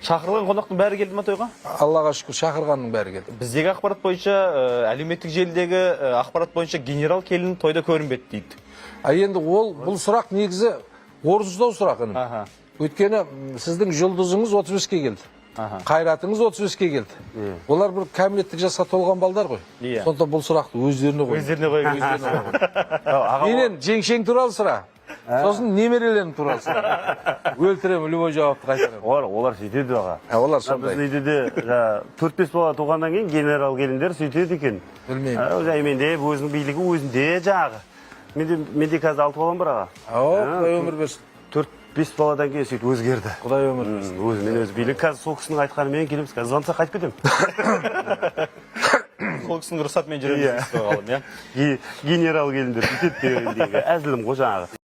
Шақырылған қонақтың бәрі келді ма тойға? Аллаға шүкір, шақырғанның бәрі келді. Біздегі ақпарат бойынша, әлеуметтік желідегі ақпарат бойынша генерал келін тойда көрінбеді дейді. Енді бұл сұрақ негізі орынсыздау сұрақ. Өйткені сіздің жұлдызыңыз 35-ке келді. Қайратыңыз 35-ке келді. Олар бір кәмелеттік жасқа толған балдар ғой. Сондықтан бұл сұрақты өздеріне қойды. Өздеріне қойды. Менен жеңшең туралы сұра. Сосын немерелерің туралы сұра. Өлтіремін, любой жауапты қайтарамын. Олар сөйтеді аға. Олар сондай. Біз үйде 4-5 бала туғаннан кейін генерал келіндер сөйтеді екен. Білмеймін. Менде өзінің билігі өзінде жағы. Менде қазір 6 балам бар аға. Құдай өмір берсін. 4-5 баладан кейін сөйтіп өзгерді. Құдай өмір берсін. Өзімен өзі билік. Қазір сол кісінің айтқанымен келеміз. Қазір звонса қайтып кетемін. Сол кісінің рұқсатымен жүреміз. Генерал келіндер сөйтеді деген әзілім ғой жаңағы.